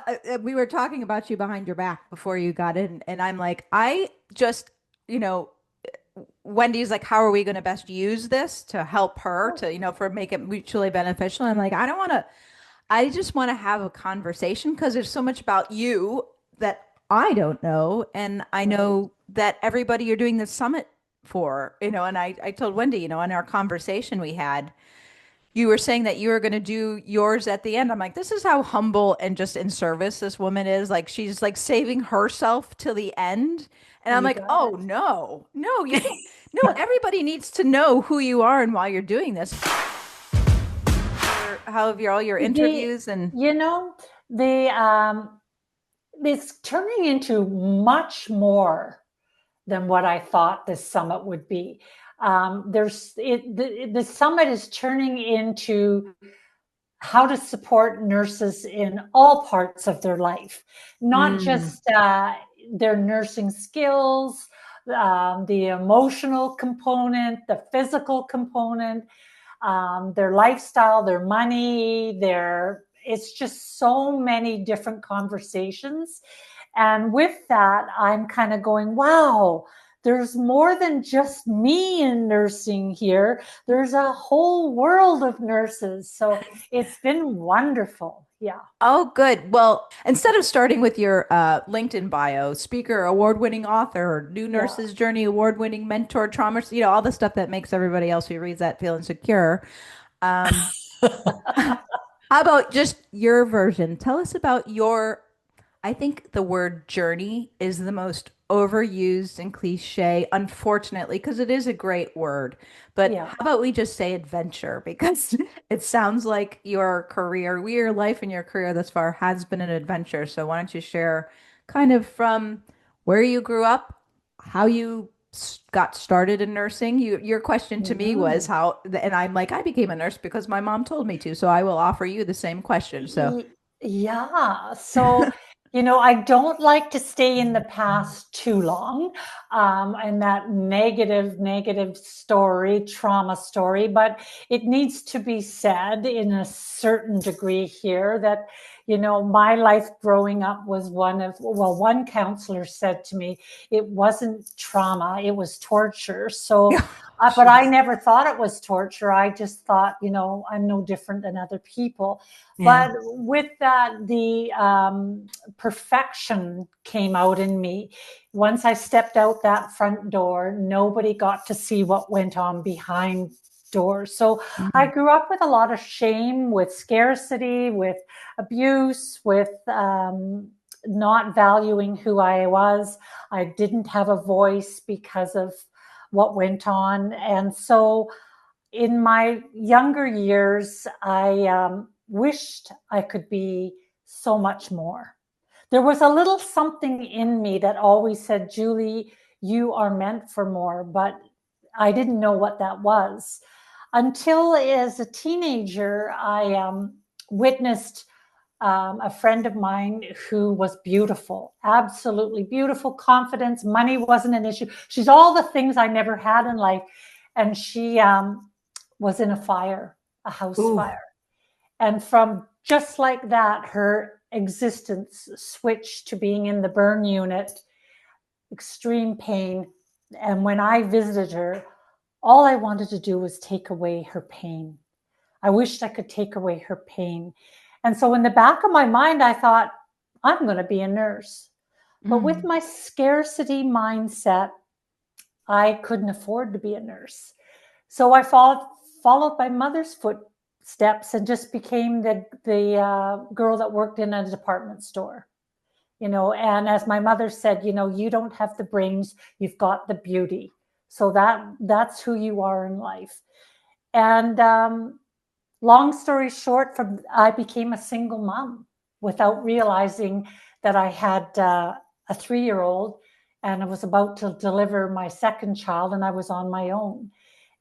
Well, we were talking about you behind your back before you got in, and I'm like, I just, you know, Wendy's like, how are we going to best use this to help her to, for make it mutually beneficial? I'm like, I don't want to, I just want to have a conversation because there's so much about you that I don't know. And I Right. know that everybody you're doing this summit for, and I told Wendy, in our conversation we had, you were saying that you were going to do yours at the end. I'm like, this is how humble and just in service this woman is. Like, she's like saving herself till the end. And I'm You like, got oh, no, no, you don't. No, everybody needs to know who you are and why you're doing this. How have all your the interviews and you know the it's turning into much more than what I thought this summit would be. The summit is turning into how to support nurses in all parts of their life, not mm, just their nursing skills, the emotional component, the physical component, their lifestyle, their money, it's just so many different conversations. And with that, I'm kind of going, wow, there's more than just me in nursing here. There's a whole world of nurses. So it's been wonderful. Yeah. oh, good. Well, instead of starting with your LinkedIn bio, speaker, award-winning author, new Yeah. nurse's journey, award-winning mentor, trauma, all the stuff that makes everybody else who reads that feel insecure. Um, how about just your version? Tell us about your, I think the word journey is the most overused and cliche, unfortunately, because it is a great word. But Yeah. how about we just say adventure? Because it sounds like your career, your life and your career thus far has been an adventure. So why don't you share kind of from where you grew up, how you got started in nursing? Your question to me was Mhm. how, and I'm like, I became a nurse because my mom told me to. So I will offer you the same question. So, Yeah. So, I don't like to stay in the past too long, and that negative story, trauma story, but it needs to be said in a certain degree here that, my life growing up was one counselor said to me, it wasn't trauma, it was torture. So, but I jeez. never thought it was torture. I just thought, I'm no different than other people. Yeah. But with that, the perfection came out in me. Once I stepped out that front door, nobody got to see what went on behind doors. So I Mm. grew up with a lot of shame, with scarcity, with abuse, with not valuing who I was. I didn't have a voice because of what went on. And so in my younger years, I wished I could be so much more. There was a little something in me that always said, Julie, you are meant for more, but I didn't know what that was. Until as a teenager, I witnessed a friend of mine who was beautiful, absolutely beautiful, confidence, money wasn't an issue. She's all the things I never had in life. And she was in a fire, a house Ooh. fire. And from just like that, her existence switched to being in the burn unit, extreme pain. And when I visited her, all I wanted to do was take away her pain. I wished I could take away her pain. And so in the back of my mind, I thought, I'm going to be a nurse. But with Mm. my scarcity mindset, I couldn't afford to be a nurse. So I followed my mother's footsteps and just became the girl that worked in a department store. And as my mother said, you don't have the brains, you've got the beauty. So that's who you are in life. And long story short, from I became a single mom without realizing that I had a 3-year-old and I was about to deliver my second child and I was on my own.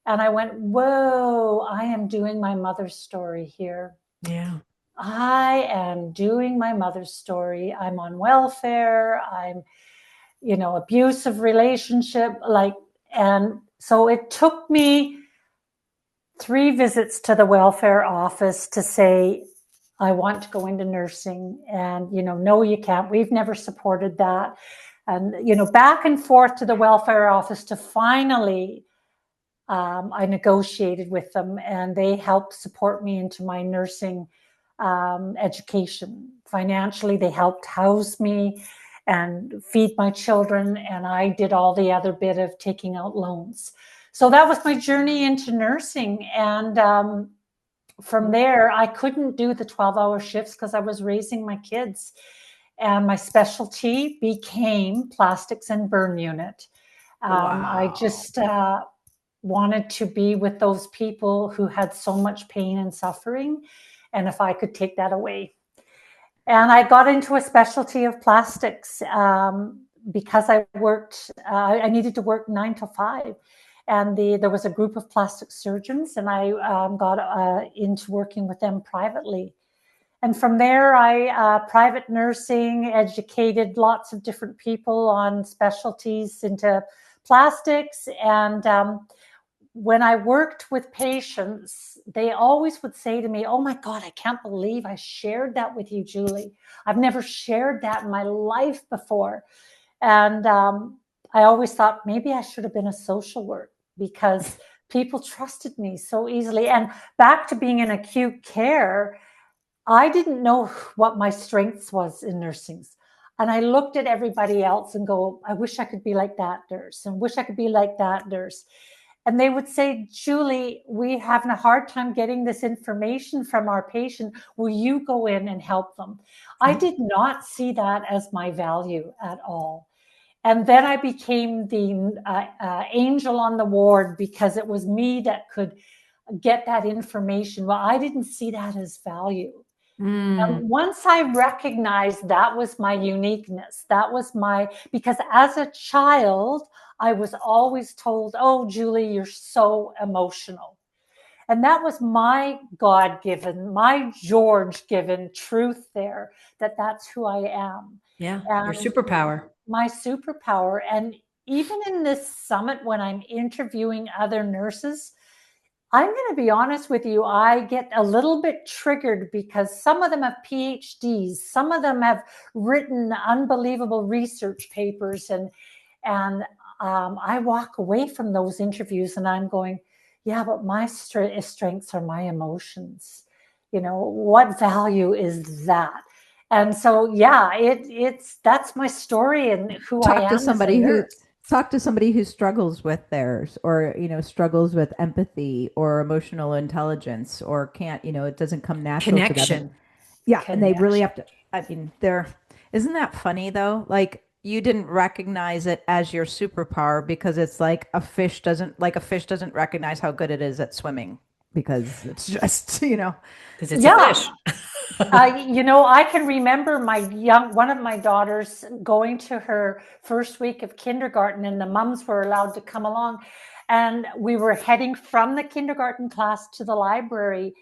And I went, whoa, I am doing my mother's story here. Yeah. I am doing my mother's story. I'm on welfare. I'm, abusive relationship. And so it took me 3 visits to the welfare office to say, I want to go into nursing. And, no, you can't. We've never supported that. And, back and forth to the welfare office to finally, I negotiated with them and they helped support me into my nursing education. Financially, they helped house me and feed my children. And I did all the other bit of taking out loans. So that was my journey into nursing. And from there, I couldn't do the 12-hour shifts because I was raising my kids. And my specialty became plastics and burn unit. I Wow. just wanted to be with those people who had so much pain and suffering, and if I could take that away. And I got into a specialty of plastics because I worked, I needed to work 9 to 5. And there was a group of plastic surgeons, and I got into working with them privately. And from there, I private nursing, educated lots of different people on specialties into plastics. And when I worked with patients, they always would say to me, "Oh my God, I can't believe I shared that with you, Julie. I've never shared that in my life before." And I always thought maybe I should have been a social worker because people trusted me so easily. And back to being in acute care, I didn't know what my strengths was in nursing. And I looked at everybody else and go, I wish I could be like that nurse and wish I could be like that nurse. And they would say, Julie, we're having a hard time getting this information from our patient. Will you go in and help them? I did not see that as my value at all. And then I became the angel on the ward because it was me that could get that information. Well, I didn't see that as value. Mm. Once I recognized that was my uniqueness, because as a child, I was always told, oh, Julie, you're so emotional. And that was my God given, my George given truth there, that's who I am. Yeah. Your And superpower. my superpower. And even in this summit, when I'm interviewing other nurses, I'm going to be honest with you, I get a little bit triggered because some of them have PhDs, some of them have written unbelievable research papers, and I walk away from those interviews and I'm going, yeah, but my strengths are my emotions. What value is that? And so, yeah, that's my story and who I talk to am as a somebody who nurse. talk to somebody who struggles with theirs, or struggles with empathy or emotional intelligence, or can't, it doesn't come natural to them. Connection. Yeah, and they really Connection. have to, I mean, they're isn't that funny though? Like, you didn't recognize it as your superpower because it's like a fish doesn't recognize how good it is at swimming because it's just, Because it's a Yeah. fish. I can remember one of my daughters going to her first week of kindergarten, and the mums were allowed to come along. And we were heading from the kindergarten class to the library,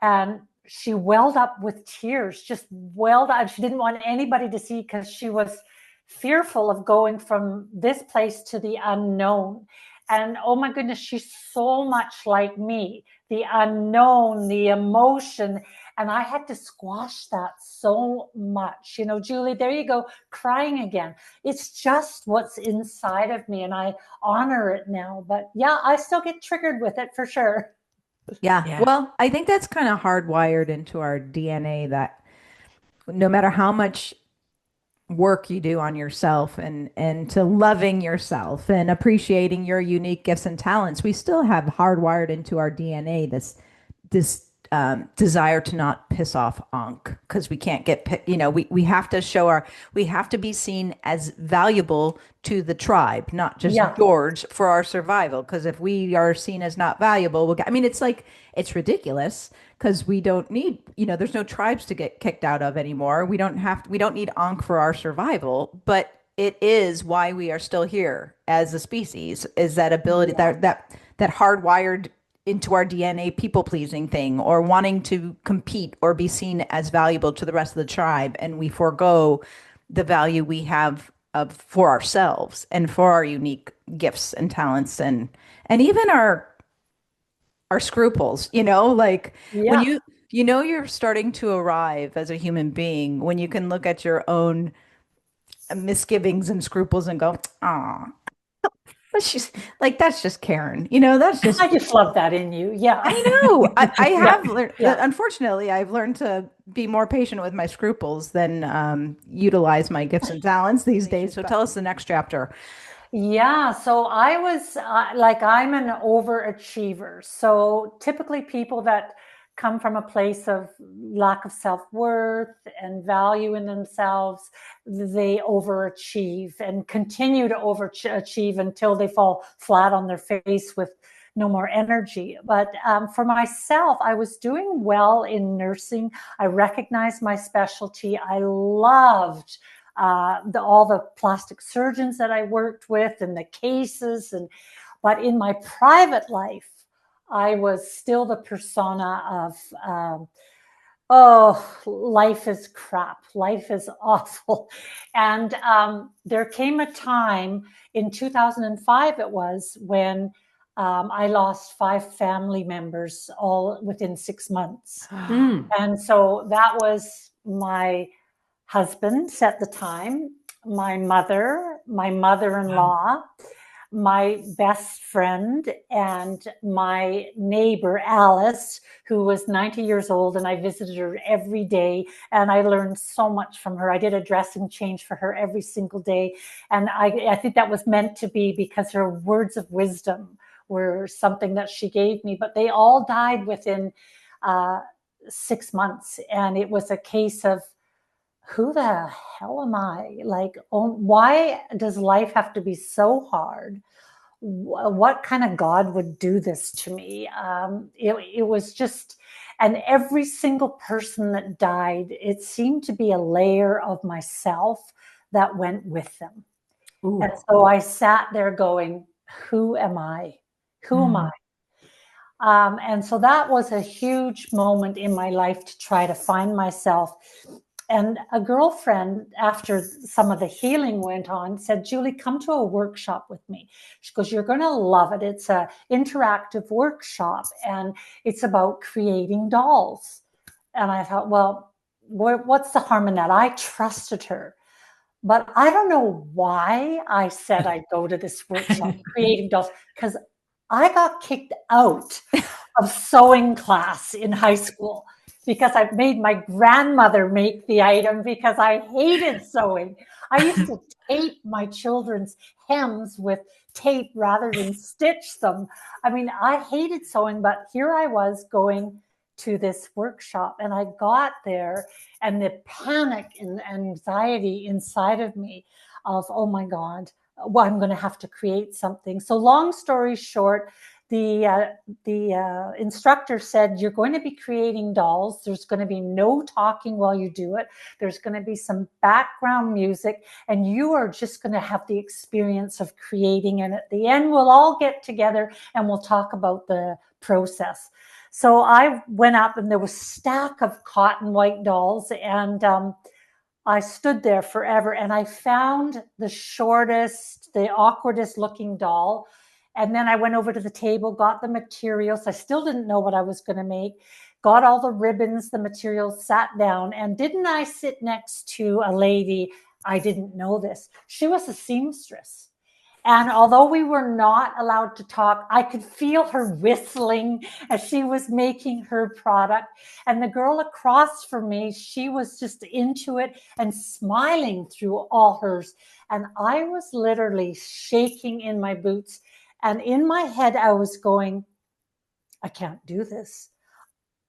and she welled up with tears, just welled up. She didn't want anybody to see because she was fearful of going from this place to the unknown. And oh my goodness, she's so much like me, the unknown, the emotion. And I had to squash that so much. Julie, there you go, crying again. It's just what's inside of me, and I honor it now. But yeah, I still get triggered with it for sure. Yeah. Yeah. Well, I think that's kind of hardwired into our DNA that no matter how much work you do on yourself and to loving yourself and appreciating your unique gifts and talents, we still have hardwired into our DNA this desire to not piss off Ankh because we can't we have to we have to be seen as valuable to the tribe, not just Yeah. George, for our survival. Because if we are seen as not valuable, it's like, it's ridiculous because we don't need, there's no tribes to get kicked out of anymore. We don't need Ankh for our survival, but it is why we are still here as a species, is that ability, Yeah. that hardwired into our DNA people pleasing thing, or wanting to compete or be seen as valuable to the rest of the tribe, and we forego the value we have for ourselves and for our unique gifts and talents, and even our scruples, like when Yeah. You know, you're starting to arrive as a human being when you can look at your own misgivings and scruples and go, ah, that's just Karen. You know, that's just I just love that in you. Yeah. I know. I Yeah. have learned, Yeah. unfortunately, I've learned to be more patient with my scruples than utilize my gifts and talents these days. So tell us the next chapter. Yeah, so I was like, I'm an overachiever. So typically, people that come from a place of lack of self-worth and value in themselves, they overachieve and continue to overachieve until they fall flat on their face with no more energy. But for myself, I was doing well in nursing. I recognized my specialty. I loved all the plastic surgeons that I worked with and the cases. But in my private life, I was still the persona of, oh, life is crap. Life is awful. And there came a time in 2005, it was, when I lost 5 family members all within 6 months. And so that was my husband at the time, my mother, my mother-in-law, my best friend, and my neighbor, Alice, who was 90 years old. And I visited her every day. And I learned so much from her. I did a dressing change for her every single day. And I think that was meant to be, because her words of wisdom were something that she gave me. But they all died within 6 months. And it was a case of, who the hell am I? Like, oh, why does life have to be so hard? What kind of God would do this to me? It was just, and every single person that died, it seemed to be a layer of myself that went with them. Ooh. And so I sat there going, who am I? Who am I? And so that was a huge moment in my life to try to find myself. And a girlfriend, after some of the healing went on, said, Julie, come to a workshop with me. She goes, you're going to love it. It's an interactive workshop, and it's about creating dolls. And I thought, well, what's the harm in that? I trusted her. But I don't know why I said I'd go to this workshop, creating dolls, because I got kicked out of sewing class in high school, because I made my grandmother make the item because I hated sewing. I used to tape my children's hems with tape rather than stitch them. I mean, I hated sewing, but here I was going to this workshop, and I got there, and the panic and anxiety inside of me of, oh my God, well, I'm going to have to create something. So long story short, the instructor said, you're going to be creating dolls. There's going to be no talking while you do it. There's going to be some background music, and you are just going to have the experience of creating. And at the end, we'll all get together and we'll talk about the process. So I went up, and there was a stack of cotton white dolls, and I stood there forever, and I found the shortest, the awkwardest looking doll. And then I went over to the table, got the materials. I still didn't know what I was going to make. Got all the ribbons, the materials, sat down. And didn't I sit next to a lady? I didn't know this. She was a seamstress. And although we were not allowed to talk, I could feel her whistling as she was making her product. And the girl across from me, she was just into it and smiling through all hers. And I was literally shaking in my boots. And in my head, I was going, I can't do this.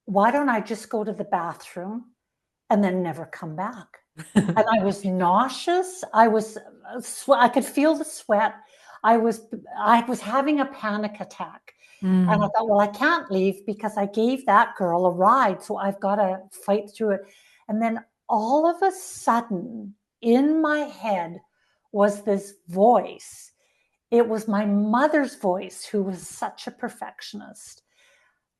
Why don't I just go to the bathroom and then never come back? And I was nauseous. I could feel the sweat. I was having a panic attack. And I thought, well, I can't leave because I gave that girl a ride. So I've got to fight through it. And then all of a sudden in my head was this voice. It was my mother's voice, who was such a perfectionist.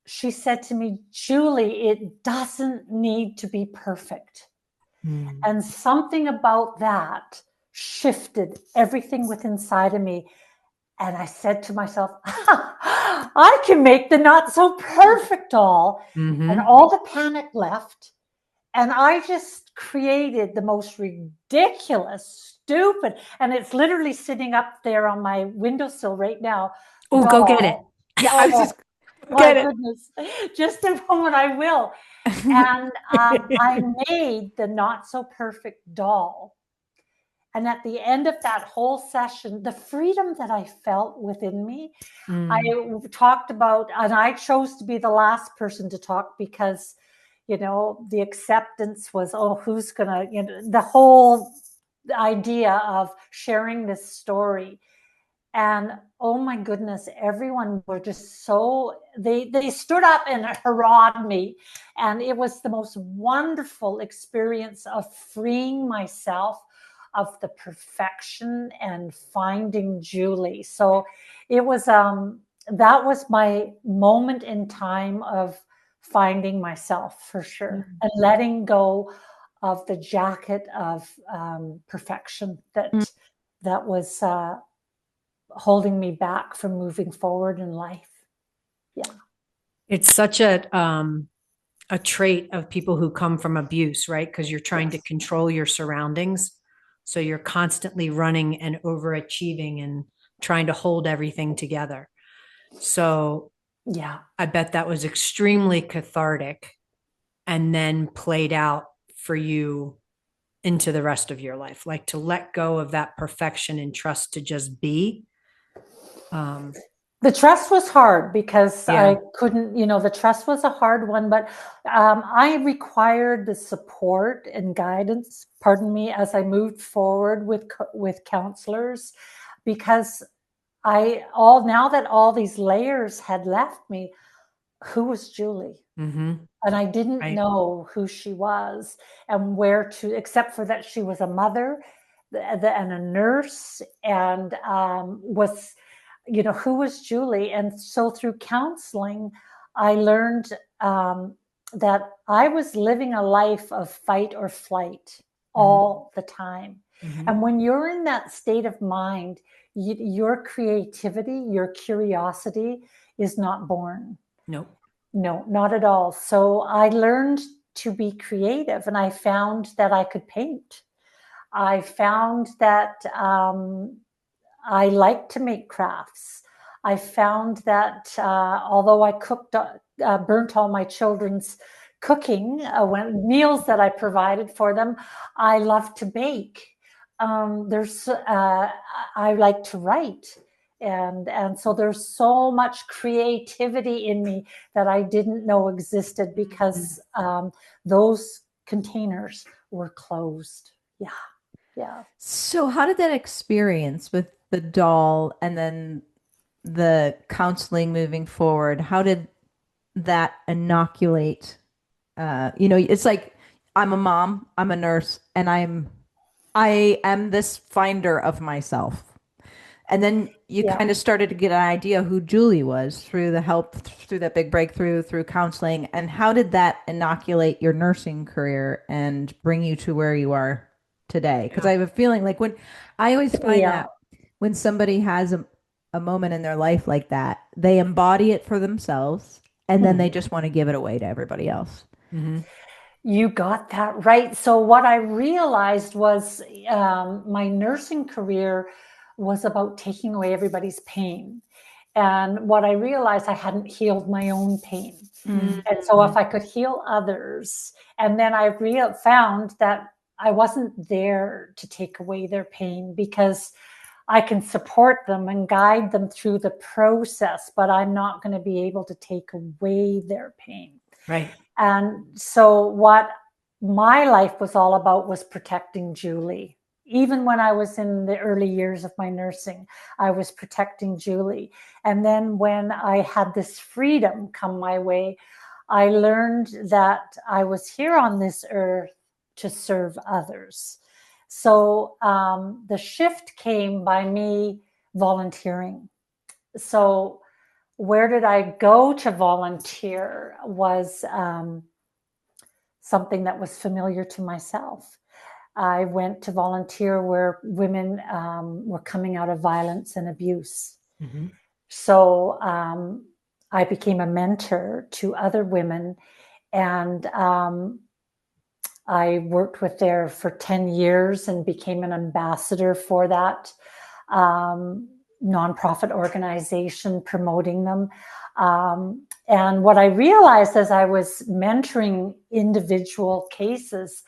She said to me, Julie, it doesn't need to be perfect. And something about that shifted everything within inside of me. And I said to myself, I can make the not so perfect doll. And all the panic left. And I just created the most ridiculous, stupid, and it's literally sitting up there on my windowsill right now. Oh, go get it. Doll. Yeah, I was Oh, just my get it. goodness. Just a moment, I will. And I made the not so perfect doll. And at the end of that whole session, the freedom that I felt within me, I talked about, and I chose to be the last person to talk because, you know, the acceptance was, oh, who's gonna, you know, the whole idea of sharing this story. And oh my goodness, everyone were just so, they stood up and hurrahed me. And it was the most wonderful experience of freeing myself of the perfection and finding Julie. So it was, that was my moment in time of finding myself for sure, and letting go of the jacket of perfection that was holding me back from moving forward in life. Yeah. It's such a trait of people who come from abuse, right? Because you're trying to control your surroundings. So you're constantly running and overachieving and trying to hold everything together. So Yeah. I bet that was extremely cathartic and then played out for you into the rest of your life, like to let go of that perfection and trust to just be. The trust was hard because Yeah. I couldn't, you know, the trust was a hard one, but I required the support and guidance, pardon me, as I moved forward with counselors, because now that all these layers had left me, who was Julie? And I didn't know who she was and where to, except for that she was a mother and a nurse and was, you know, who was Julie? And so through counseling, I learned that I was living a life of fight or flight all the time. And when you're in that state of mind, your creativity, your curiosity is not born. Nope. No, not at all. So I learned to be creative, and I found that I could paint. I found that I liked to make crafts. I found that although I burnt all my children's cooking meals that I provided for them, I love to bake. I like to write. And so there's so much creativity in me that I didn't know existed because those containers were closed. Yeah. Yeah. So how did that experience with the doll and then the counseling moving forward, how did that inoculate, it's like I'm a mom, I'm a nurse, and I am this finder of myself. And then you kind of started to get an idea who Julie was through the help, through that big breakthrough, through counseling. And how did that inoculate your nursing career and bring you to where you are today? Because I have a feeling like when I always find that when somebody has a moment in their life like that, they embody it for themselves and then they just want to give it away to everybody else. You got that right. So what I realized was my nursing career was about taking away everybody's pain. And what I realized, I hadn't healed my own pain. And so if I could heal others, and then I found that I wasn't there to take away their pain, because I can support them and guide them through the process, but I'm not going to be able to take away their pain. Right. And so what my life was all about was protecting Julie. Even when I was in the early years of my nursing, I was protecting Julie. And then when I had this freedom come my way, I learned that I was here on this earth to serve others. So the shift came by me volunteering. So where did I go to volunteer was something that was familiar to myself. I went to volunteer where women were coming out of violence and abuse. Mhm. So I became a mentor to other women, and I worked with there for 10 years and became an ambassador for that nonprofit organization, promoting them. And what I realized as I was mentoring individual cases,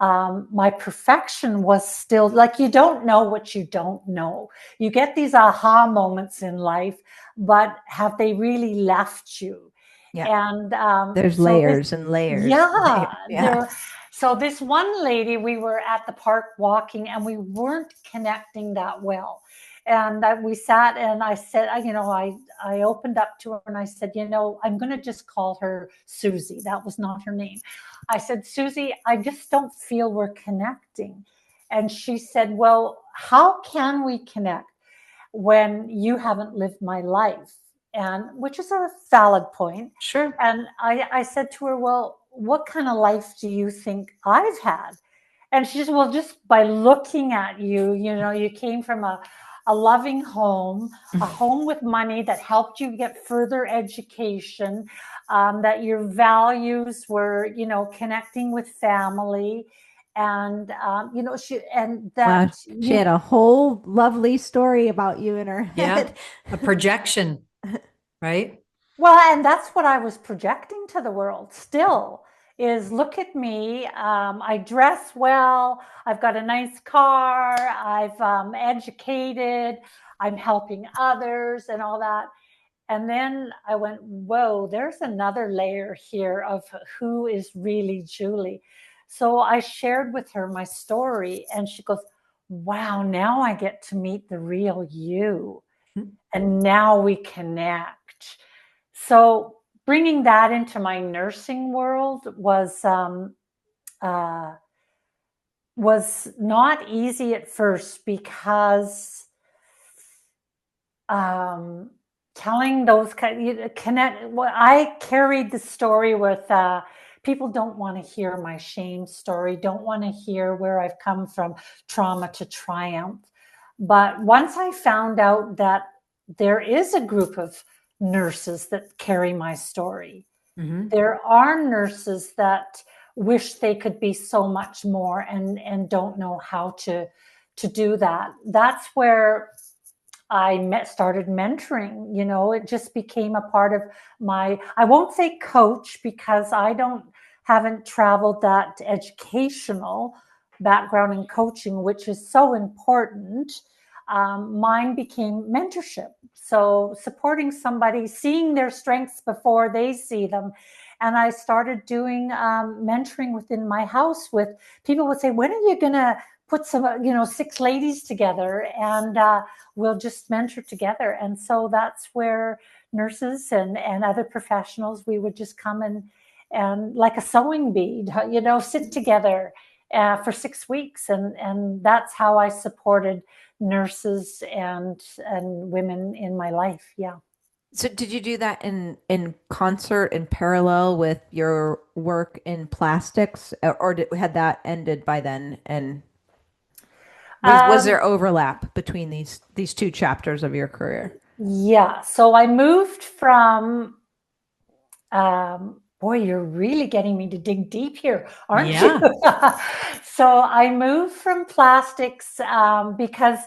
my perfection was still like, you don't know what you don't know. You get these aha moments in life, but have they really left you? Yeah. And There's so layers and layers. yeah, Yeah. so this one lady, we were at the park walking, and we weren't connecting that well. And we sat, and I said, I opened up to her and I said, I'm going to just call her Susie. That was not her name. I said, Susie, I just don't feel we're connecting. And she said, well, how can we connect when you haven't lived my life? And which is a valid point. Sure. And I said to her, well, what kind of life do you think I've had? And she said, well, just by looking at you, you came from a loving home, a home with money that helped you get further education, that your values were, connecting with family. And, Wow. She had a whole lovely story about you in her Yeah. head. A projection, right? Well, and that's what I was projecting to the world still, is look at me. I dress well. I've got a nice car. I've educated. I'm helping others and all that. And then I went, whoa, there's another layer here of who is really Julie. So I shared with her my story, and she goes, wow, now I get to meet the real you. And now we connect. So bringing that into my nursing world was not easy at first, because telling those connect. Well, I carried the story with people don't want to hear my shame story, don't want to hear where I've come from trauma to triumph. But once I found out that there is a group of nurses that carry my story, there are nurses that wish they could be so much more and don't know how to do that. That's where I started mentoring. It just became a part of my, I won't say coach, because haven't traveled that educational background in coaching, which is so important. Mine became mentorship. So supporting somebody, seeing their strengths before they see them. And I started doing mentoring within my house. With people would say, when are you going to put some, 6 ladies together, and we'll just mentor together. And so that's where nurses and other professionals, we would just come and like a sewing bead, sit together for 6 weeks. And that's how I supported nurses and women in my life. Yeah. So did you do that in concert, in parallel with your work in plastics, or had that ended by then? And was there overlap between these two chapters of your career? Yeah. So I moved from, boy, you're really getting me to dig deep here, aren't you? So I moved from plastics because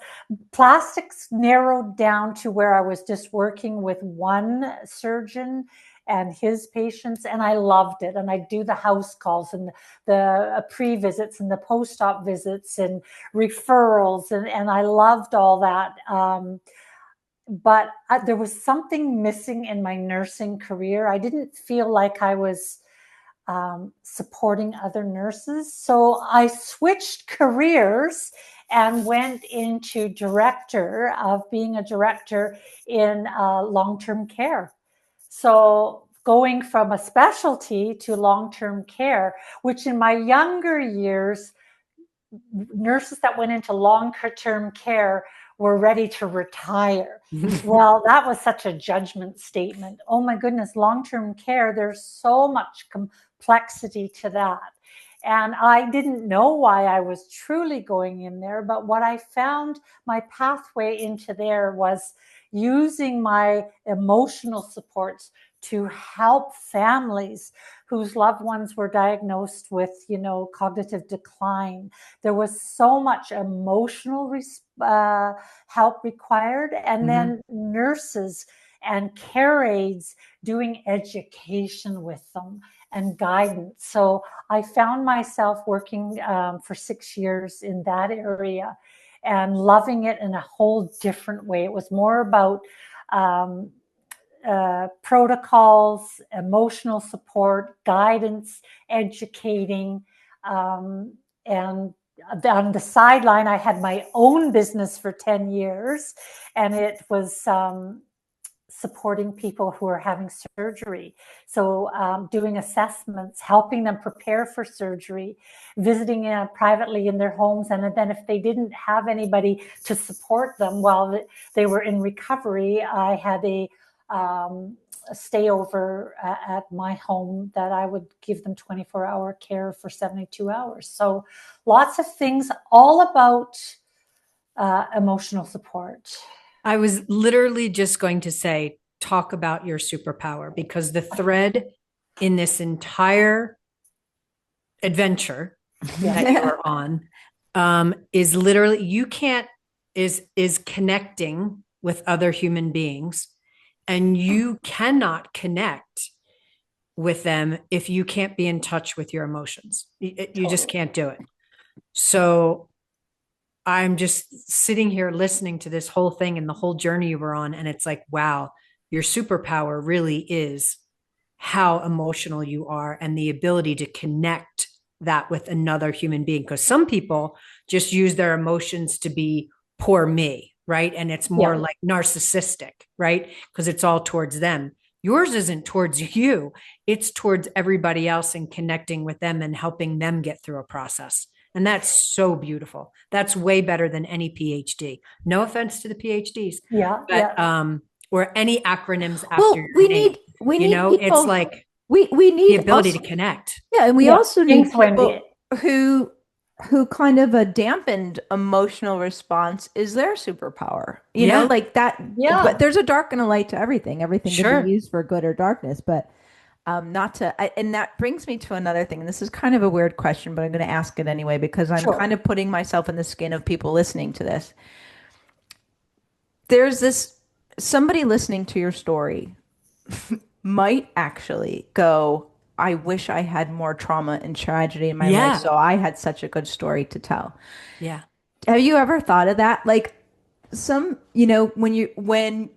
plastics narrowed down to where I was just working with one surgeon and his patients, and I loved it. And I do the house calls and the pre-visits and the post-op visits and referrals, and I loved all that. But there was something missing in my nursing career. I didn't feel like I was supporting other nurses. So I switched careers and went into being a director in long-term care. So going from a specialty to long-term care, which in my younger years, nurses that went into long-term care were ready to retire. Well, that was such a judgment statement. Oh my goodness, long-term care, there's so much complexity to that. And I didn't know why I was truly going in there. But what I found my pathway into there was, using my emotional supports to help families whose loved ones were diagnosed with, cognitive decline. There was so much emotional help required, and then nurses and care aides doing education with them and guidance. So I found myself working for 6 years in that area and loving it in a whole different way. It was more about protocols, emotional support, guidance, educating. And on the sideline, I had my own business for 10 years, and it was supporting people who are having surgery. So doing assessments, helping them prepare for surgery, visiting privately in their homes. And then if they didn't have anybody to support them while they were in recovery, I had a stay over at my home that I would give them 24-hour care for 72 hours. So lots of things, all about emotional support. I was literally just going to say, talk about your superpower, because the thread in this entire adventure that you are on is literally, is connecting with other human beings, and you cannot connect with them if you can't be in touch with your emotions. You just can't do it. So I'm just sitting here listening to this whole thing and the whole journey you were on. And it's like, wow, your superpower really is how emotional you are and the ability to connect that with another human being. Because some people just use their emotions to be poor me, right? And it's more like narcissistic, right? Because it's all towards them. Yours isn't towards you. It's towards everybody else and connecting with them and helping them get through a process. And that's so beautiful. That's way better than any PhD. No offense to the PhDs. Or any acronyms after your name. We need people, it's like we need the ability to connect. Yeah, and we also need people Wendy. who kind of a dampened emotional response is their superpower. You know, like that. Yeah. But there's a dark and a light to everything. Everything can be used for good or darkness, but not to. And that brings me to another thing. And this is kind of a weird question, but I'm going to ask it anyway because I'm kind of putting myself in the skin of people listening to this. There's somebody listening to your story might actually go, I wish I had more trauma and tragedy in my life, so I had such a good story to tell. Yeah. Have you ever thought of that? Like when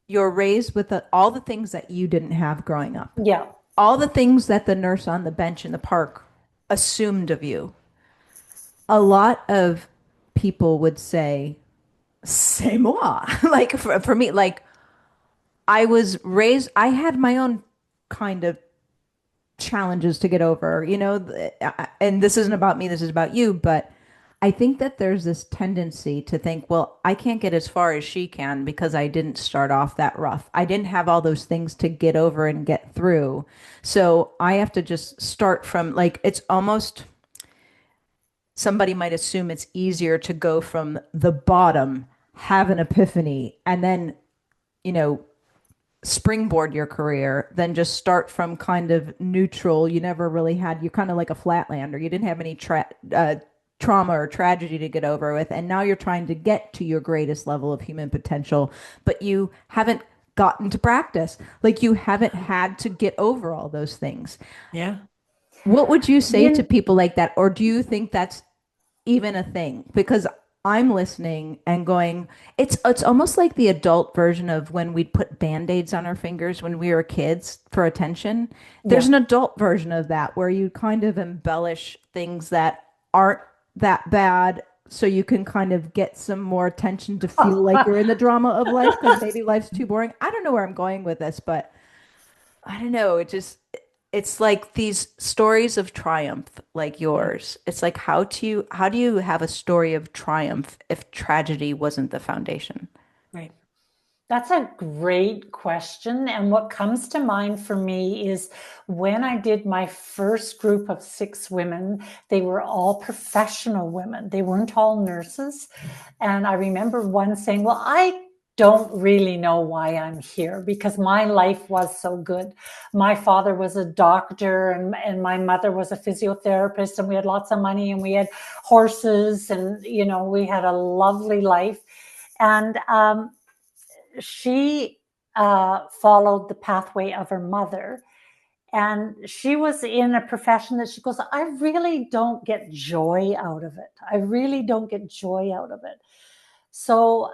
you're raised with all the things that you didn't have growing up. Yeah. All the things that the nurse on the bench in the park assumed of you. A lot of people would say, c'est moi. Like for me, like I was raised, I had my own kind of challenges to get over, and this isn't about me, this is about you, but I think that there's this tendency to think, well, I can't get as far as she can because I didn't start off that rough. I didn't have all those things to get over and get through. So I have to just start from, like, it's almost, somebody might assume it's easier to go from the bottom, have an epiphany, and then, springboard your career than just start from kind of neutral. You never really had, you're kind of like a flatlander. You didn't have any trauma or tragedy to get over with. And now you're trying to get to your greatest level of human potential, but you haven't gotten to practice. Like you haven't had to get over all those things. Yeah. What would you say to people like that? Or do you think that's even a thing? Because I'm listening and going, it's almost like the adult version of when we'd put Band-Aids on our fingers when we were kids for attention. There's an adult version of that where you kind of embellish things that aren't that bad so you can kind of get some more attention to feel like you're in the drama of life because maybe life's too boring. I don't know where I'm going with this, but I don't know. It's like these stories of triumph like yours. It's like, how do you have a story of triumph if tragedy wasn't the foundation? Right. That's a great question. And what comes to mind for me is when I did my first group of 6 women, they were all professional women. They weren't all nurses. And I remember one saying, well, I don't really know why I'm here, because my life was so good. My father was a doctor, and my mother was a physiotherapist, and we had lots of money, and we had horses, and, you know, we had a lovely life. And she followed the pathway of her mother. And she was in a profession that she goes, I really don't get joy out of it. I really don't get joy out of it. So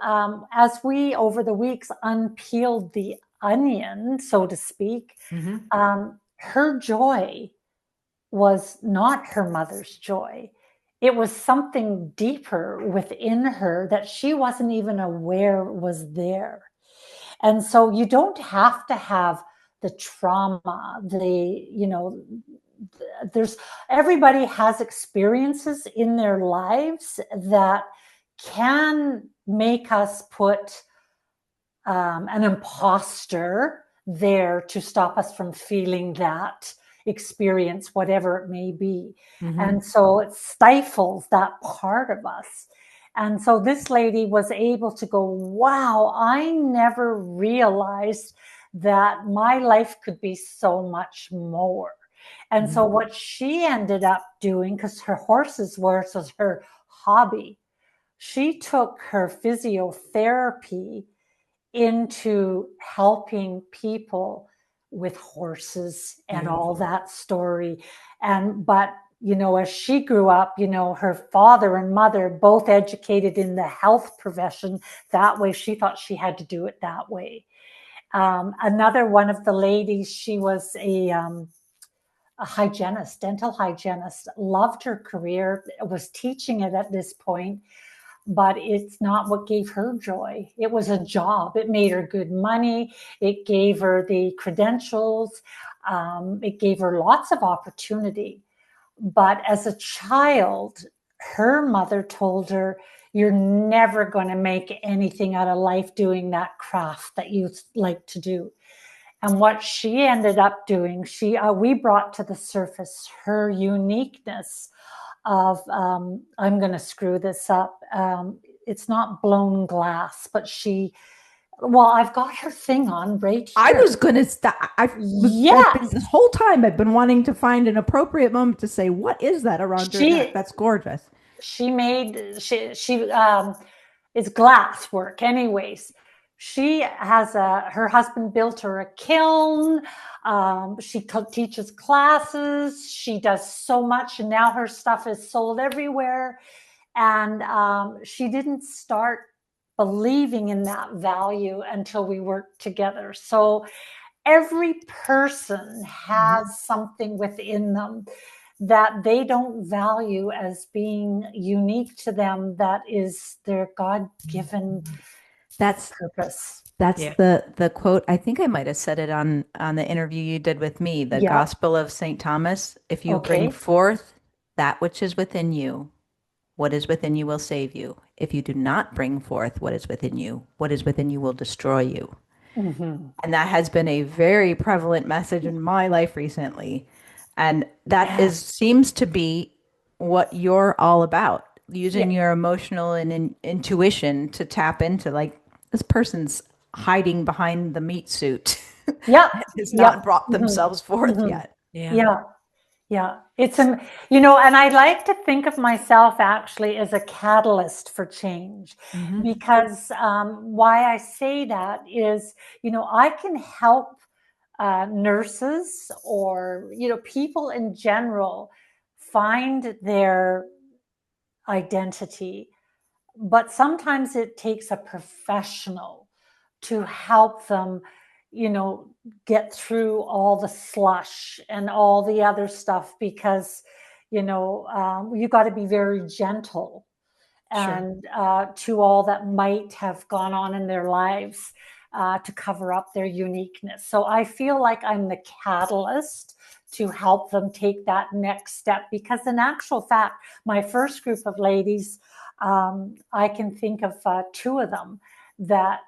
as we, over the weeks, unpeeled the onion, so to speak, her joy was not her mother's joy. It was something deeper within her that she wasn't even aware was there. And so you don't have to have the trauma, there's, everybody has experiences in their lives that can make us put an imposter there to stop us from feeling that experience, whatever it may be. And so it stifles that part of us. And so this lady was able to go, wow, I never realized that my life could be so much more. And so what she ended up doing, because her horses was her hobby, she took her physiotherapy into helping people with horses and all that story. But, you know, as she grew up, you know, her father and mother both educated in the health profession that way. She thought she had to do it that way. Another one of the ladies, she was a hygienist, dental hygienist, loved her career, was teaching it at this point, but it's not what gave her joy. It was a job. It made her good money. It gave her the credentials. It gave her lots of opportunity. But as a child, her mother told her, you're never going to make anything out of life doing that craft that you like to do. And what she ended up doing, we brought to the surface her uniqueness of, I'm going to screw this up. It's not blown glass, but I've got her thing on right here. I was going to stop. This whole time I've been wanting to find an appropriate moment to say, what is that around your neck? That's gorgeous. It's glass work anyways. She has her husband built her a kiln. She teaches classes. She does so much, and now her stuff is sold everywhere. And she didn't start believing in that value until we worked together. So every person has something within them that they don't value as being unique to them, that is their God-given purpose. That's the quote. I think I might have said it on the interview you did with me, the Gospel of St. Thomas. If you bring forth that which is within you, what is within you will save you. If you do not bring forth what is within you, what is within you will destroy you. And that has been a very prevalent message in my life recently. And that seems to be what you're all about, using your emotional and intuition to tap into, like, this person's hiding behind the meat suit. Has not brought themselves forth yet. It's, you know, and I like to think of myself actually as a catalyst for change, because why I say that is, you know, I can help nurses, or, you know, people in general find their identity, but sometimes it takes a professional to help them, you know, get through all the slush and all the other stuff, because, you know, you got to be very gentle and to all that might have gone on in their lives to cover up their uniqueness. So I feel like I'm the catalyst to help them take that next step, because in actual fact, my first group of ladies, I can think of two of them that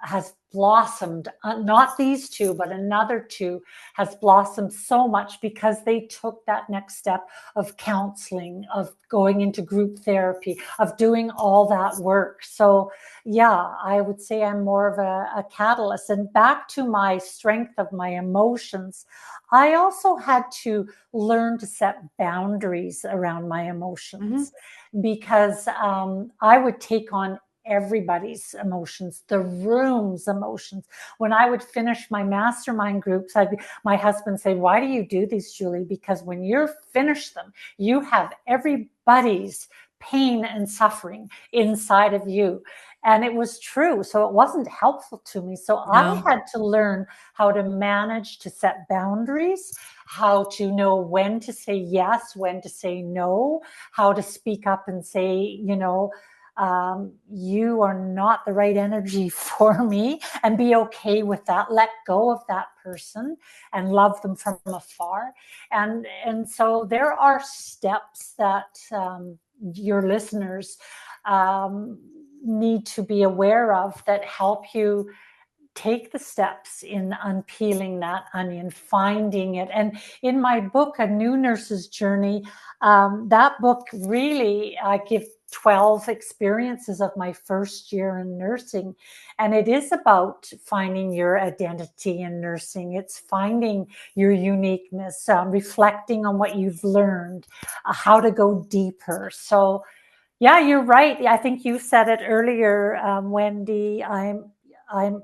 has blossomed. Not these two, but another two has blossomed so much because they took that next step of counseling, of going into group therapy, of doing all that work. So yeah, I would say I'm more of a catalyst. And back to my strength of my emotions, I also had to learn to set boundaries around my emotions because I would take on everybody's emotions, the room's emotions. When I would finish my mastermind groups, my husband say, "Why do you do these, Julie? Because when you're finished them, you have everybody's pain and suffering inside of you." And it was true. So it wasn't helpful to me. So I had to learn how to manage to set boundaries, how to know when to say yes, when to say no, how to speak up and say, you are not the right energy for me, and be okay with that. Let go of that person and love them from afar. And so there are steps that your listeners need to be aware of that help you take the steps in unpeeling that onion, finding it. And in my book, A New Nurse's Journey, that book really, I give 12 experiences of my first year in nursing. And it is about finding your identity in nursing. It's finding your uniqueness, reflecting on what you've learned, how to go deeper. So yeah, you're right. I think you said it earlier, Wendy.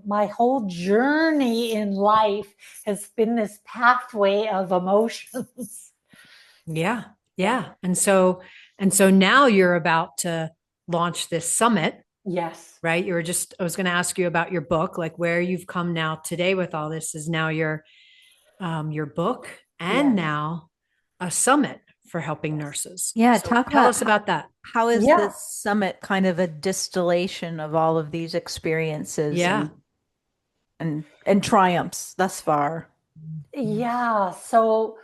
My whole journey in life has been this pathway of emotions. Yeah. Yeah. And so now you're about to launch this summit. Yes. Right. I was going to ask you about your book, like where you've come now today with all this is now your book and now a summit for helping nurses. Yeah. So tell us about that. How is this summit kind of a distillation of all of these experiences and triumphs thus far? Yeah. So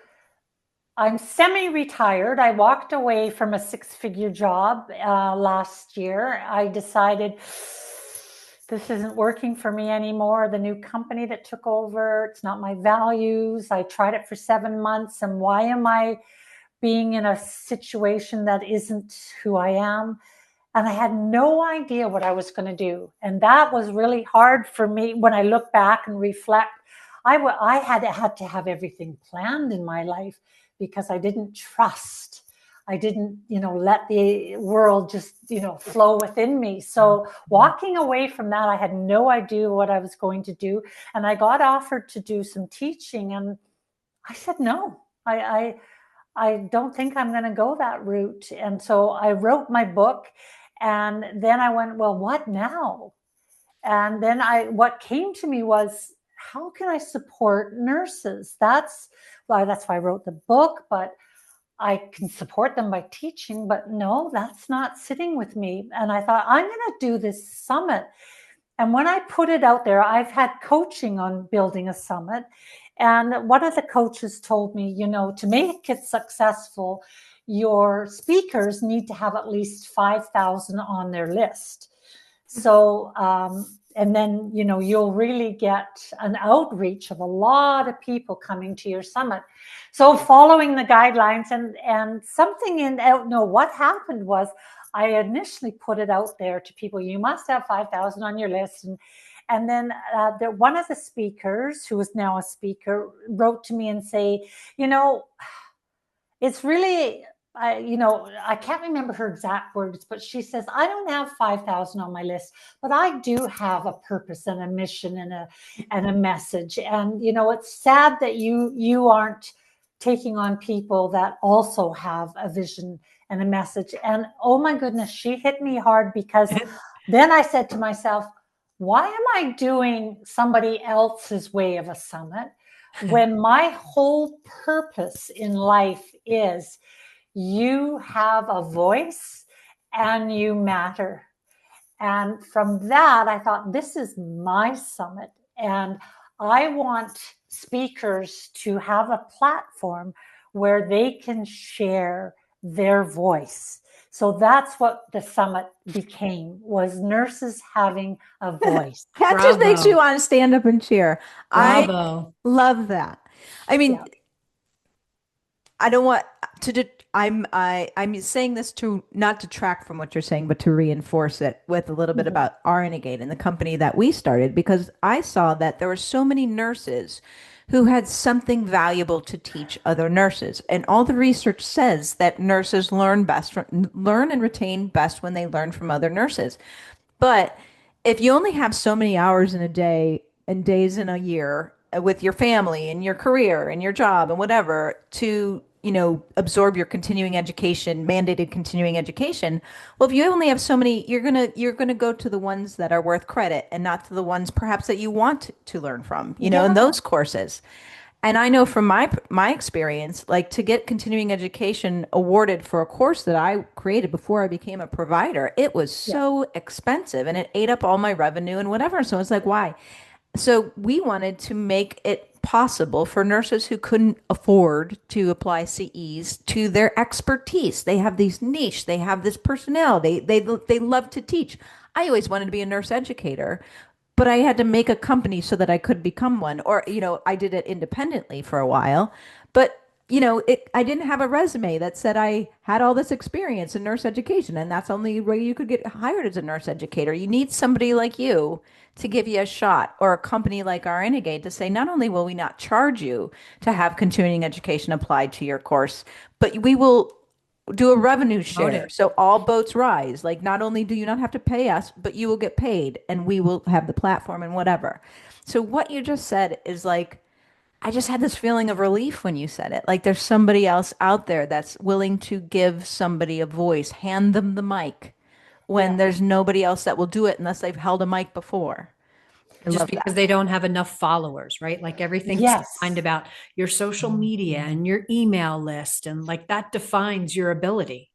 I'm semi-retired. I walked away from a 6-figure job last year. I decided this isn't working for me anymore. The new company that took over, it's not my values. I tried it for 7 months, and why am I being in a situation that isn't who I am? And I had no idea what I was going to do. And that was really hard for me when I look back and reflect. I had to have everything planned in my life because I didn't trust. I didn't, let the world just, flow within me. So walking away from that, I had no idea what I was going to do. And I got offered to do some teaching, and I said no. I don't think I'm going to go that route. And so I wrote my book, and then I went, well, what now? And then what came to me was, how can I support nurses? That's why I wrote the book, but I can support them by teaching, but no, that's not sitting with me. And I thought, I'm going to do this summit. And when I put it out there, I've had coaching on building a summit. And one of the coaches told me, to make it successful, your speakers need to have at least 5,000 on their list. So, and then, you'll really get an outreach of a lot of people coming to your summit. So following the guidelines and something what happened was I initially put it out there to people, you must have 5,000 on your list. And then one of the speakers, who is now a speaker, wrote to me and say, it's really, I can't remember her exact words, but she says, I don't have 5,000 on my list, but I do have a purpose and a mission and a message. And, it's sad that you aren't taking on people that also have a vision and a message. And oh my goodness, she hit me hard, because then I said to myself, why am I doing somebody else's way of a summit when my whole purpose in life is you have a voice and you matter? And from that, I thought, this is my summit, and I want speakers to have a platform where they can share their voice, So that's what the summit became, was nurses having a voice. That just makes you Bravo. want to stand up and cheer. I Bravo. love that. I mean, Yeah. I don't want to. I'm saying this to not detract from what you're saying, but to reinforce it with a little bit Mhm. about RNegade and the company that we started, because I saw that there were so many nurses who had something valuable to teach other nurses, and all the research says that nurses learn and retain best when they learn from other nurses. But if you only have so many hours in a day and days in a year with your family and your career and your job and whatever to, absorb your continuing education, mandated continuing education, well, if you only have so many, you're gonna go to the ones that are worth credit and not to the ones perhaps that you want to learn from, in Yeah. those courses. And I know from my experience, like to get continuing education awarded for a course that I created before I became a provider, it was Yeah. so expensive and it ate up all my revenue and whatever. So it's like, why? So we wanted to make it possible for nurses who couldn't afford to apply CEs to their expertise. They have these niche, they have this personnel, they love to teach. I always wanted to be a nurse educator, but I had to make a company so that I could become one. Or, I did it independently for a while, but I didn't have a resume that said I had all this experience in nurse education, and that's the only way you could get hired as a nurse educator. You need somebody like you to give you a shot, or a company like RNegade to say, not only will we not charge you to have continuing education applied to your course, but we will do a revenue Promote share. it. So all boats rise. Like, not only do you not have to pay us, but you will get paid and we will have the platform and whatever. So what you just said is like, I just had this feeling of relief when you said it. Like there's somebody else out there that's willing to give somebody a voice, hand them the mic when Yeah. there's nobody else that will do it unless they've held a mic before. I Just love because that. they don't have enough followers, right? Like everything's Yes. defined about your social media and your email list, and like that defines your ability.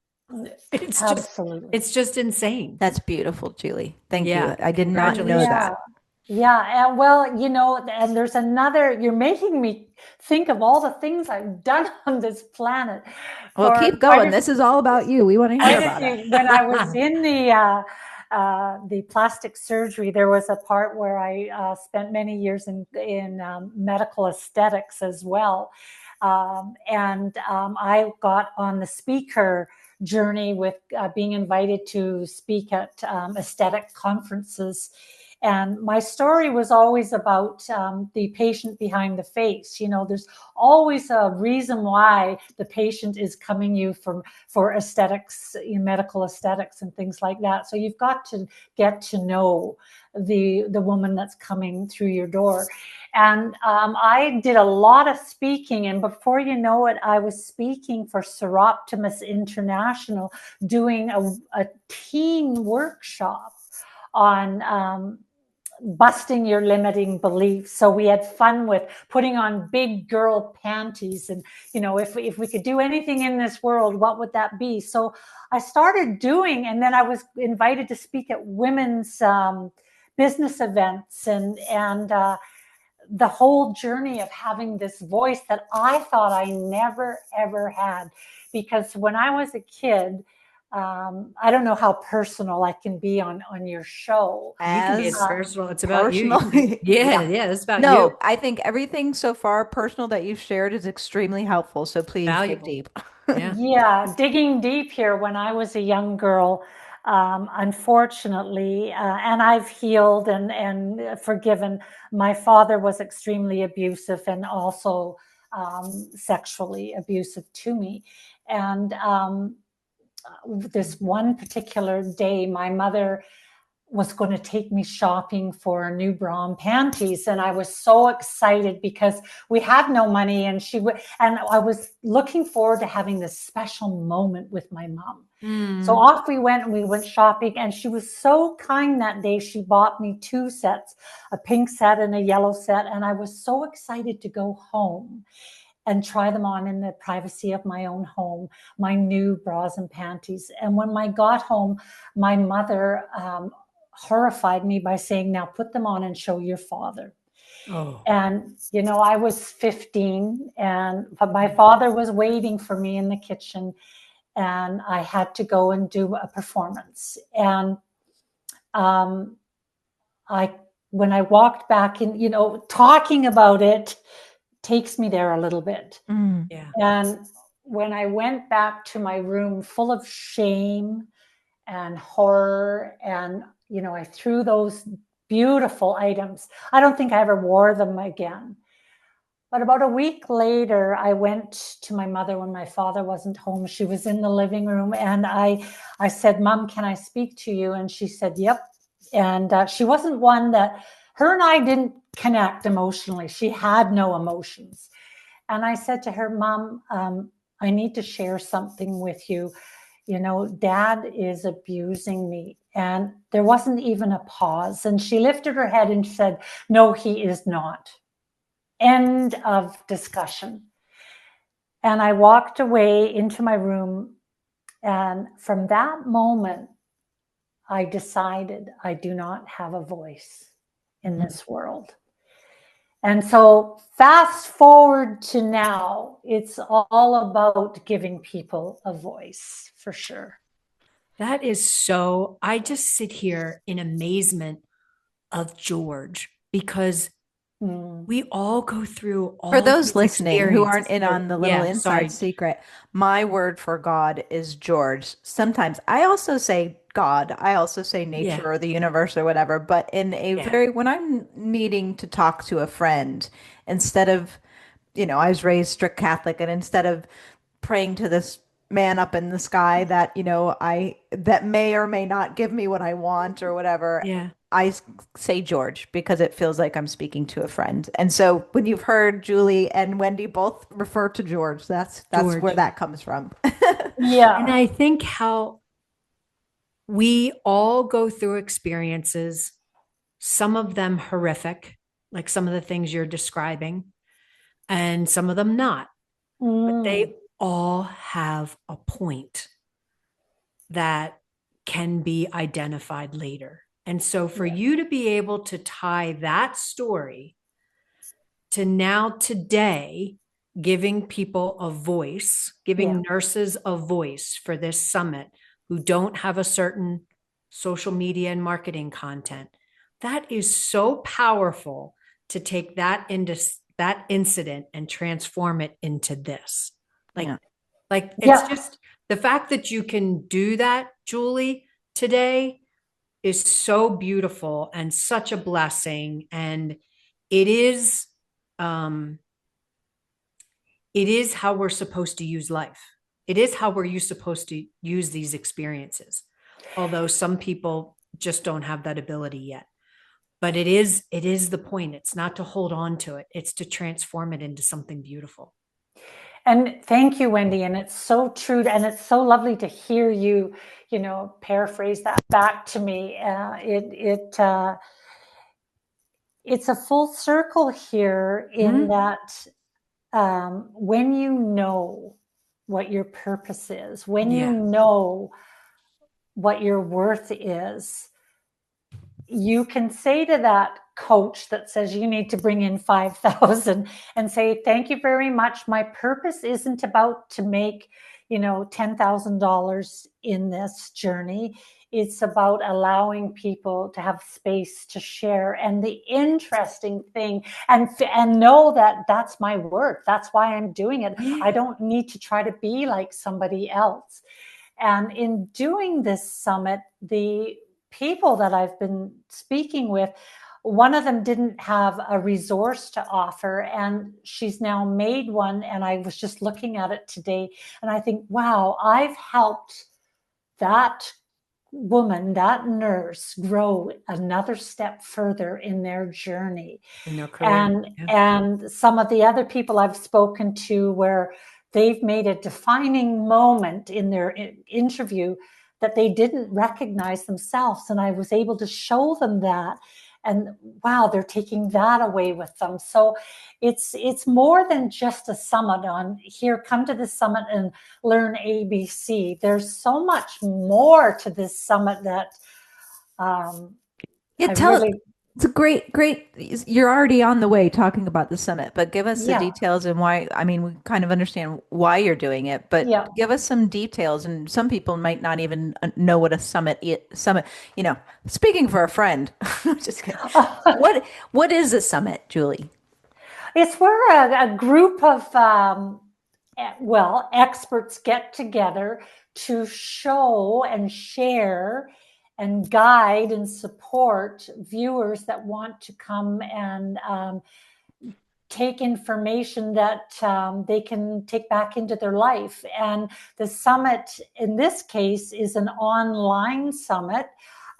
It's just Absolutely. it's just insane. That's beautiful, Julie. Thank Yeah. you. I did not know Congratulations. Yeah. that. Yeah. And well, and there's another, you're making me think of all the things I've done on this planet Well, for keep going. This is all about you. We want to hear about it. when I was in the plastic surgery, there was a part where I spent many years in medical aesthetics as well. I got on the speaker journey with being invited to speak at aesthetic conferences. And my story was always about the patient behind the face. There's always a reason why the patient is coming you for aesthetics, medical aesthetics and things like that. So you've got to get to know the woman that's coming through your door. And I did a lot of speaking, and before you know it, I was speaking for Seroptimus International, doing a teen workshop on busting your limiting beliefs. So we had fun with putting on big girl panties, and if we could do anything in this world, what would that be? So I started doing, and then I was invited to speak at women's business events, and the whole journey of having this voice that I thought I never ever had. Because when I was a kid, I don't know how personal I can be on your show. You can be as As personal. It's about you. personally. Yeah, yeah, it's about No, you. I think everything so far personal that you've shared is extremely helpful. So please dig Valuable. deep. Yeah. Yeah, digging deep here. When I was a young girl, unfortunately, and I've healed and forgiven. My father was extremely abusive and also sexually abusive to me. And this one particular day, my mother was going to take me shopping for new bra and panties, and I was so excited because we had no money, and and I was looking forward to having this special moment with my mom. So off we went, and we went shopping, and she was so kind that day. She bought me 2 sets, a pink set and a yellow set, and I was so excited to go home and try them on in the privacy of my own home, my new bras and panties. And when I got home, my mother horrified me by saying, "Now put them on and show your father." Oh. And, I was 15, but my father was waiting for me in the kitchen. and I had to go and do a performance. And when I walked back in, you know, talking about it takes me there a little bit. Yeah. And when I went back to my room full of shame and horror, and, you know, I threw those beautiful items. I don't think I ever wore them again. But about a week later, I went to my mother when my father wasn't home. She was in the living room, and I said, "Mom, can I speak to you?" And she said, "Yep." And she wasn't one that, her and I didn't connect emotionally. She had no emotions. And I said to her, "Mom, I need to share something with you. You know, Dad is abusing me." And there wasn't even a pause. And she lifted her head and said, "No, he is not." End of discussion. And I walked away into my room. And from that moment, I decided I do not have a voice in this world. And so fast forward to now, it's all about giving people a voice, for sure. That is so, I just sit here in amazement of George, because we all go through all For those these listening who aren't experiences. in on the little Yeah, inside sorry. secret, my word for God is George. Sometimes I also say God, I also say nature Yeah. or the universe or whatever, but in a Yeah. very, when I'm needing to talk to a friend, instead of, you know, I was raised strict Catholic, and instead of praying to this man up in the sky that, you know, that may or may not give me what I want or whatever, Yeah. I say George because it feels like I'm speaking to a friend. And so when you've heard Julie and Wendy both refer to George, that's George. where that comes from. Yeah. And I think how we all go through experiences, some of them horrific, like some of the things you're describing, and some of them not. But they all have a point that can be identified later. And so for you to be able to tie that story to now today, giving people a voice, giving nurses a voice for this summit who don't have a certain social media and marketing content, that is so powerful to take that into that incident and transform it into this. Like it's just the fact that you can do that, Julie, today is so beautiful and such a blessing. And it is how we're supposed to use life. It is how we're supposed to use these experiences. Although some people just don't have that ability yet. But it is the point. It's not to hold on to it. It's to transform it into something beautiful. And thank you, Wendy. And it's so true. And it's so lovely to hear you, you know, paraphrase that back to me. It's a full circle here in that when you know what your purpose is, when you know what your worth is, you can say to that coach that says you need to bring in 5,000 and say, "Thank you very much. My purpose isn't about to make, you know, $10,000 in this journey. It's about allowing people to have space to share." And the interesting thing, and know that that's my work. That's why I'm doing it. I don't need to try to be like somebody else. And in doing this summit, the people that I've been speaking with, one of them didn't have a resource to offer, and she's now made one. And I was just looking at it today, and I think, wow, I've helped that woman, that nurse, grow another step further in their journey. In their career. And some of the other people I've spoken to, where they've made a defining moment in their interview that they didn't recognize themselves. And I was able to show them that. And wow, they're taking that away with them. So it's more than just a summit on here, come to this summit and learn ABC. There's so much more to this summit that It's a great. You're already on the way talking about the summit, but give us the Yeah, details and why. I mean, we kind of understand why you're doing it, but yeah. give us some details. And some people might not even know what a summit is. Summit, you know, speaking for a friend, I'm just kidding. What is a summit, Julie? It's where a group of, experts get together to show and share and guide and support viewers that want to come and take information that they can take back into their life. And the summit in this case is an online summit.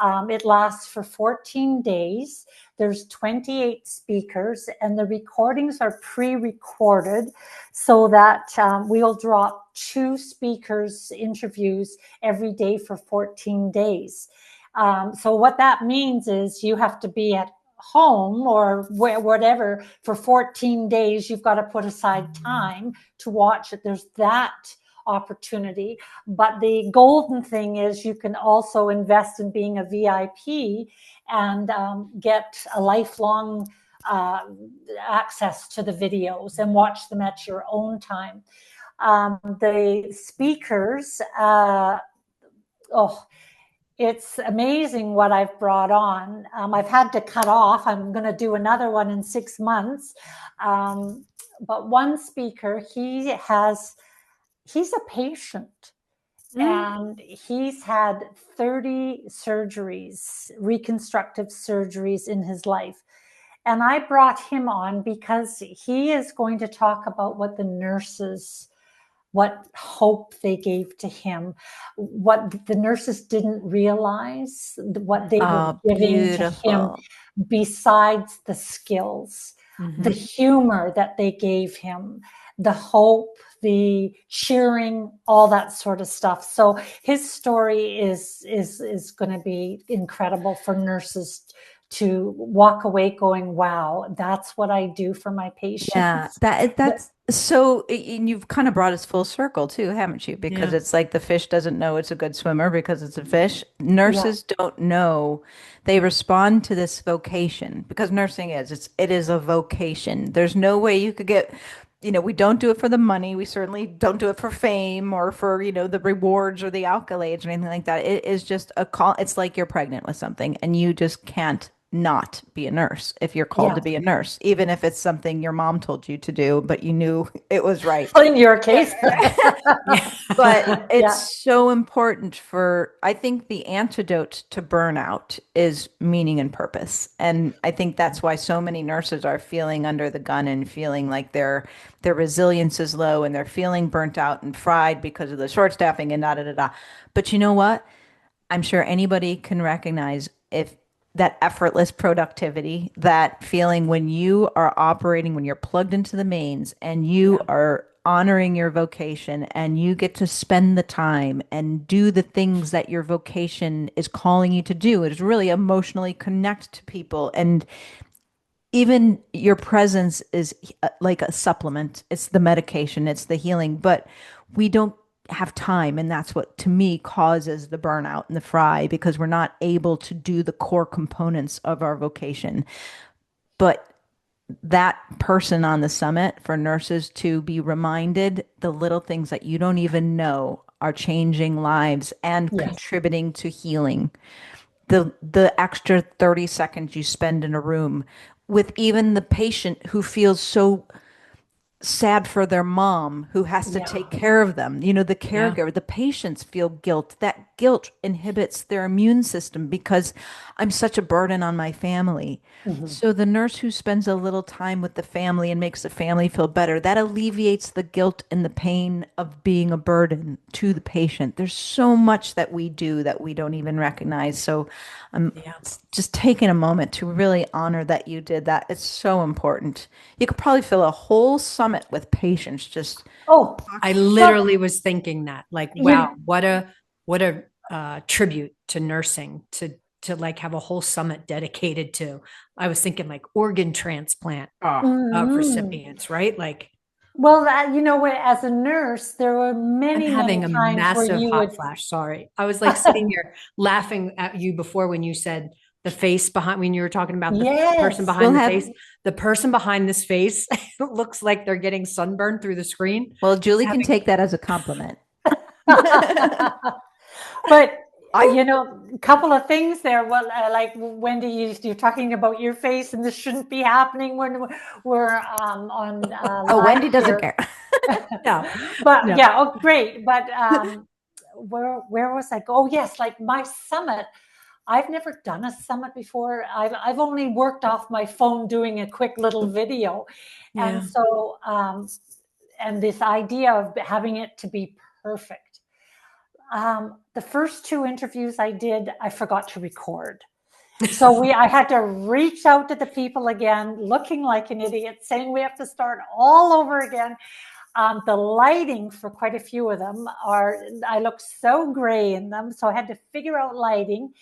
It lasts for 14 days. There's 28 speakers, and the recordings are pre-recorded so that we'll drop 2 speakers' interviews every day for 14 days. So what that means is you have to be at home or whatever for 14 days. You've got to put aside time to watch it. There's that opportunity. But the golden thing is you can also invest in being a VIP and get a lifelong access to the videos and watch them at your own time. The speakers, it's amazing what I've brought on. I've had to cut off. I'm going to do another one in 6 months. But one speaker, he's a patient. And he's had 30 surgeries, reconstructive surgeries in his life. And I brought him on because he is going to talk about what hope they gave to him, what the nurses didn't realize, what they were giving to him besides the skills, the humor that they gave him, the hope, the cheering, all that sort of stuff. So his story is going to be incredible for nurses to walk away going, wow, that's what I do for my patients. Yeah, that's so, and you've kind of brought us full circle too, haven't you? Because Yeah. it's like the fish doesn't know it's a good swimmer because it's a fish. Nurses don't know. They respond to this vocation because nursing it is a vocation. There's no way you could get, we don't do it for the money. We certainly don't do it for fame or for, the rewards or the accolades or anything like that. It is just a call. It's like you're pregnant with something and you just can't not be a nurse if you're called to be a nurse, even if it's something your mom told you to do, but you knew it was right. In your case. But it's so important I think the antidote to burnout is meaning and purpose. And I think that's why so many nurses are feeling under the gun and feeling like their resilience is low and they're feeling burnt out and fried because of the short staffing and da da da da. But you know what? I'm sure anybody can recognize if that effortless productivity, that feeling when you are operating, when you're plugged into the mains and you are honoring your vocation and you get to spend the time and do the things that your vocation is calling you to do. It is really emotionally connect to people. And even your presence is like a supplement. It's the medication, it's the healing, but we don't have time. And that's what to me causes the burnout and the fry because we're not able to do the core components of our vocation. But that person on the summit for nurses to be reminded the little things that you don't even know are changing lives and contributing to healing. The extra 30 seconds you spend in a room with even the patient who feels so sad for their mom who has to take care of them. The caregiver, the patients feel guilt. That guilt inhibits their immune system because I'm such a burden on my family. So the nurse who spends a little time with the family and makes the family feel better, that alleviates the guilt and the pain of being a burden to the patient. There's so much that we do that we don't even recognize. So I'm just taking a moment to really honor that you did that. It's so important. You could probably fill a whole summit with patients just. Oh, I literally was thinking that, like, wow, what a tribute to nursing to like have a whole summit dedicated to. I was thinking like organ transplant recipients, right? Like, well, as a nurse, there were many, I'm having a times where massive you hot would. flash. Sorry, I was like sitting here laughing at you before when you said the face behind, when you were talking about the Yes. person behind We'll the have- face, the person behind this face looks like they're getting sunburned through the screen. Well, Julie can take that as a compliment. But you know, a couple of things there. Well, like Wendy, you're talking about your face, and this shouldn't be happening when we're on. Oh, Wendy live doesn't here. care. No, But no. yeah, oh, great. But where was I? Oh, yes, like my summit. I've never done a summit before. I've only worked off my phone doing a quick little video, Yeah. and so and this idea of having it to be perfect. The first 2 interviews I did, I forgot to record. So I had to reach out to the people again, looking like an idiot, saying we have to start all over again. The lighting for quite a few of them I look so gray in them. So I had to figure out lighting.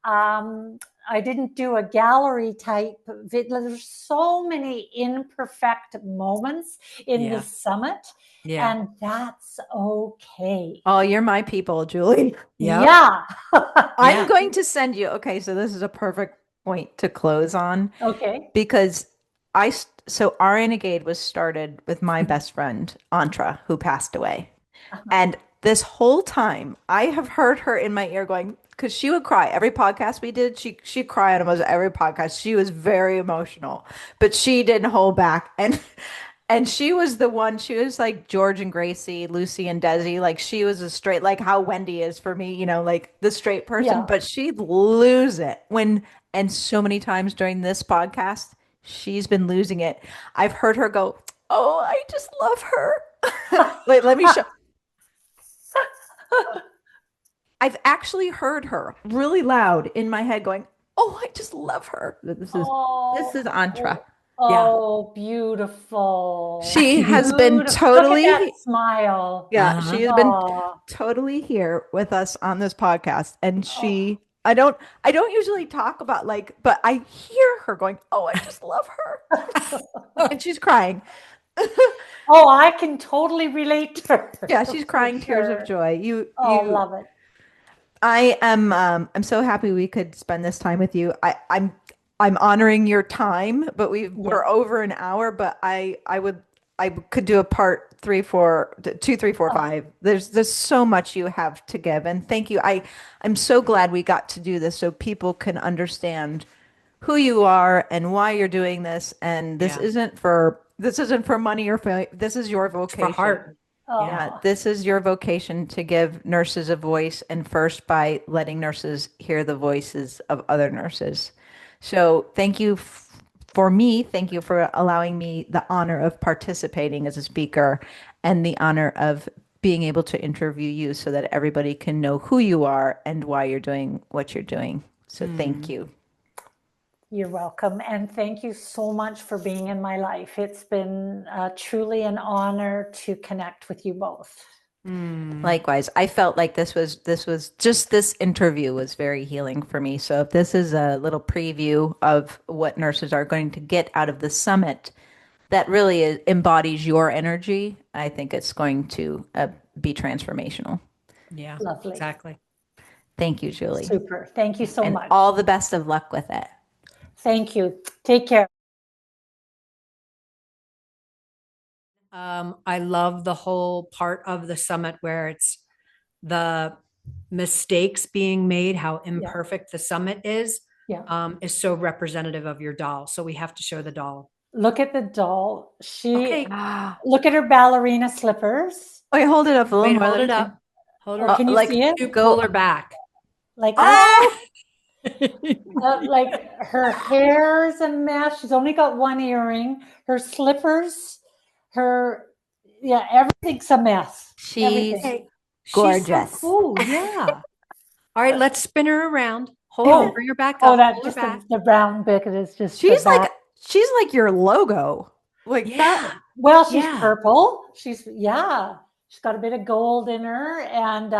I didn't do a gallery type. There's so many imperfect moments in Yeah. this summit. Yeah. And that's okay. Oh, you're my people, Julie. Yep. Yeah. I'm Yeah. going to send you. Okay, so this is a perfect point to close on Okay. because so RNegade was started with my best friend, Antra, who passed away. And this whole time I have heard her in my ear going, because she would cry. Every podcast we did, she'd cry on almost every podcast. She was very emotional, but she didn't hold back. And she was the one, she was like George and Gracie, Lucy and Desi. Like she was a straight, like how Wendy is for me, you know, like the straight person, Yeah. but she'd lose it and so many times during this podcast, she's been losing it. I've heard her go, "Oh, I just love her." Wait, let me show. I've actually heard her really loud in my head going, "Oh, I just love her." This is Antra. Oh, beautiful. She has been Beautiful. totally, Look at that smile. yeah, Uh-huh. she has been Aw. totally here with us on this podcast. And I don't usually talk about but I hear her going, "Oh, I just love her." And she's crying. Oh, I can totally relate to her. Yeah, she's crying For tears sure. of joy. Oh, love it. I'm so happy we could spend this time with you. I'm honoring your time, but we're over an hour, but I could do a part 3, 4, 2, 3, 4, 5. There's so much you have to give. And thank you. I'm so glad we got to do this so people can understand who you are and why you're doing this. And this isn't for money or fame. This is your vocation. For heart. Yeah, this is your vocation to give nurses a voice, and first by letting nurses hear the voices of other nurses. So thank you for me. Thank you for allowing me the honor of participating as a speaker and the honor of being able to interview you so that everybody can know who you are and why you're doing what you're doing. So thank you. You're welcome. And thank you so much for being in my life. It's been truly an honor to connect with you both. Likewise, I felt like this interview was very healing for me. So if this is a little preview of what nurses are going to get out of the summit that really embodies your energy, I think it's going to be transformational. Yeah. Lovely. Exactly. Thank you, Julie. Super. Thank you so And much. all the best of luck with it. Thank you. Take care. I love the whole part of the summit where it's the mistakes being made, how imperfect the summit is so representative of your doll. So we have to show the doll. Look at the doll. Okay. Look at her ballerina slippers. Wait, hold it up a little Wait, more. hold it up. Hold her Oh, can you like, see it? You pull her back. Like Oh! like her hair's a mess. She's only got one earring. Her slippers, everything's a mess. She's Everything. gorgeous. She's so cool. Yeah. All right, let's spin her around. Hold on, bring her back up. Oh, that Pull her just back. the brown bit is just. She's like your logo. Like that. Well, she's purple. She's got a bit of gold in her, and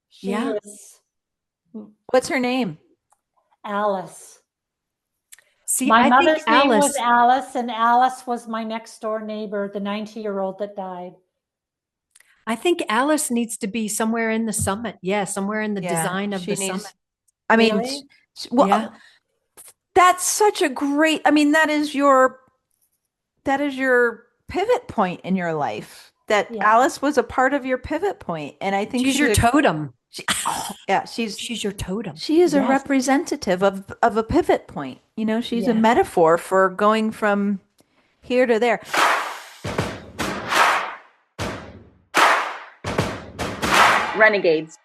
she is What's her name? Alice. See, My I mother's think name Alice was Alice, and Alice was my next door neighbor, the 90-year-old that died. I think Alice needs to be somewhere in the summit. Yeah, somewhere in the design of the summit. I mean, Really? well, Yeah. that's such a great, I mean, that is your pivot point in your life. That Yeah. Alice was a part of your pivot point. And I think She's your totem. yeah, She's your totem. she is a Yes. representative of a pivot point. You know, she's a Yes. metaphor for going from here to there. Renegades.